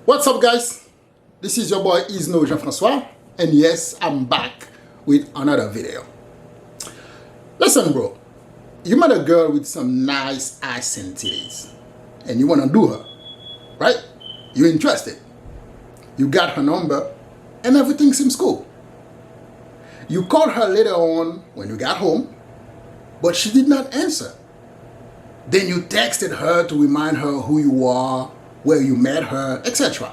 What's up, guys? This is your boy Isno Jean-Francois, and yes, I'm back with another video. Listen, bro, you met a girl with some nice ass and titties, and you want to do her, right? You're interested. You got her number, and everything seems cool. You called her later on when you got home, but she did not answer. Then you texted her to remind her who you are, where you met her, etc.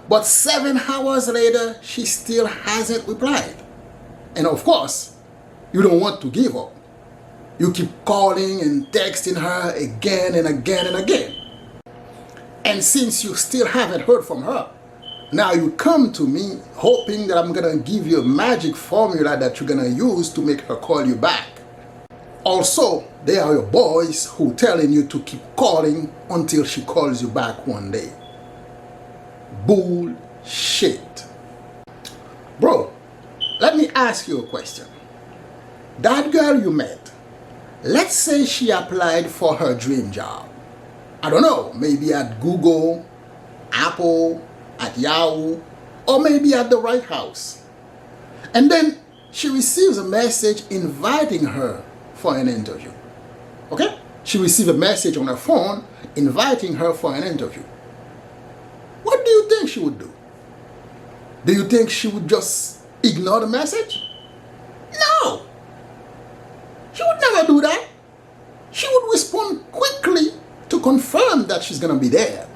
But 7 hours later, she still hasn't replied. And of course, you don't want to give up. You keep calling and texting her again and again and again. And since you still haven't heard from her, now you come to me hoping that I'm gonna give you a magic formula that you're gonna use to make her call you back. Also, they are your boys who telling you to keep calling until she calls you back one day. Bullshit. Bro, let me ask you a question. That girl you met, let's say she applied for her dream job. I don't know, maybe at Google, Apple, at Yahoo, or maybe at the White House. And then she receives a message inviting her for an interview. Okay? She received a message on her phone inviting her for an interview. What do you think she would do? Do you think she would just ignore the message? No! She would never do that. She would respond quickly to confirm that she's gonna be there.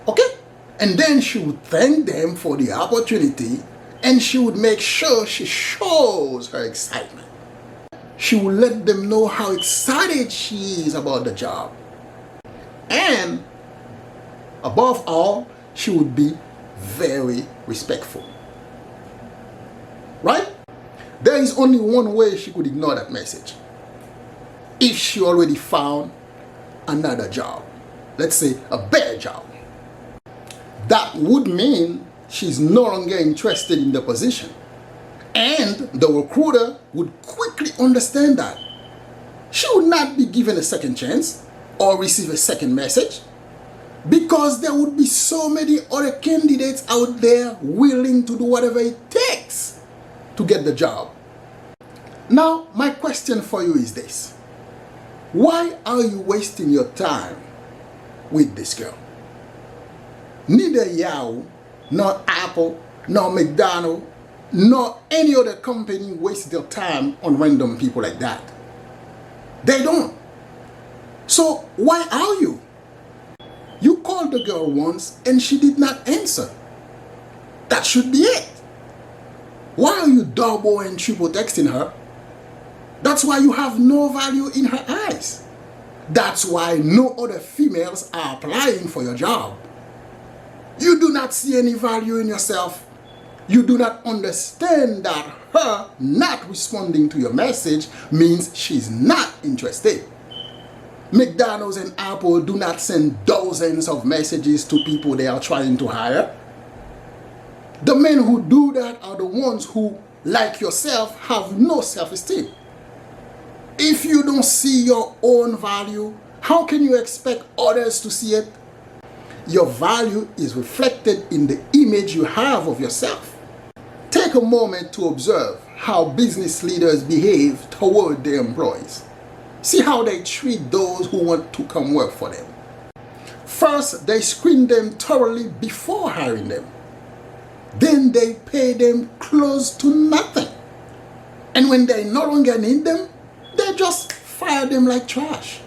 Okay? And then she would thank them for the opportunity, and she would make sure she shows her excitement. She will let them know how excited she is about the job. And above all, she would be very respectful. Right? There is only one way she could ignore that message. If she already found another job, let's say a better job, that would mean she's no longer interested in the position. And the recruiter would quickly understand that. She would not be given a second chance or receive a second message because there would be so many other candidates out there willing to do whatever it takes to get the job. Now, my question for you is this. Why are you wasting your time with this girl? Neither Yahoo, nor Apple, nor McDonald's, nor any other company wastes their time on random people like that. They don't. So why are you? You called the girl once and she did not answer. That should be it. Why are you double and triple texting her? That's why you have no value in her eyes. That's why no other females are applying for your job. You do not see any value in yourself. You do not understand that her not responding to your message means she's not interested. McDonald's and Apple do not send dozens of messages to people they are trying to hire. The men who do that are the ones who, like yourself, have no self-esteem. If you don't see your own value, how can you expect others to see it? Your value is reflected in the image you have of yourself. Take a moment to observe how business leaders behave toward their employees. See how they treat those who want to come work for them. First, they screen them thoroughly before hiring them. Then they pay them close to nothing. And when they no longer need them, they just fire them like trash.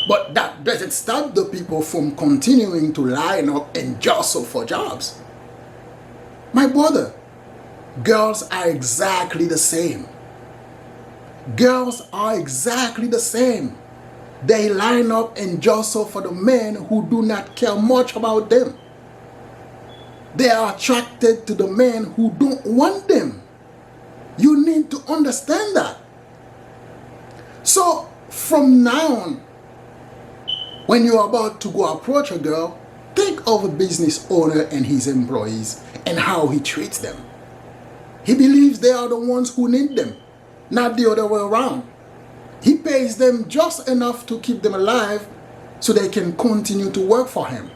But that doesn't stop the people from continuing to line up and jostle for jobs. My brother, girls are exactly the same. Girls are exactly the same. They line up and jostle for the men who do not care much about them. They are attracted to the men who don't want them. You need to understand that. So from now on, when you're about to go approach a girl, think of a business owner and his employees and how he treats them. He believes they are the ones who need them, not the other way around. He pays them just enough to keep them alive so they can continue to work for him.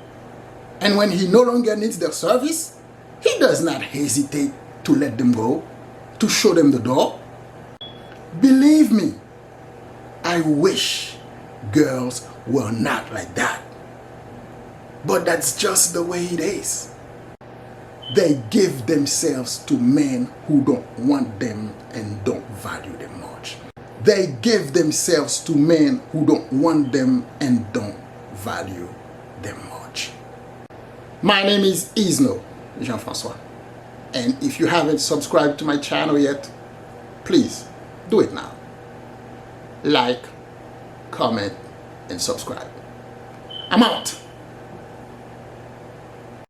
And when he no longer needs their service, he does not hesitate to let them go, to show them the door. Believe me, I wish girls were not like that. But that's just the way it is. They give themselves to men who don't want them and don't value them much. They give themselves to men who don't want them and don't value them much. My name is Isno Jean-Francois. And if you haven't subscribed to my channel yet, please do it now. Like, comment, and subscribe. I'm out.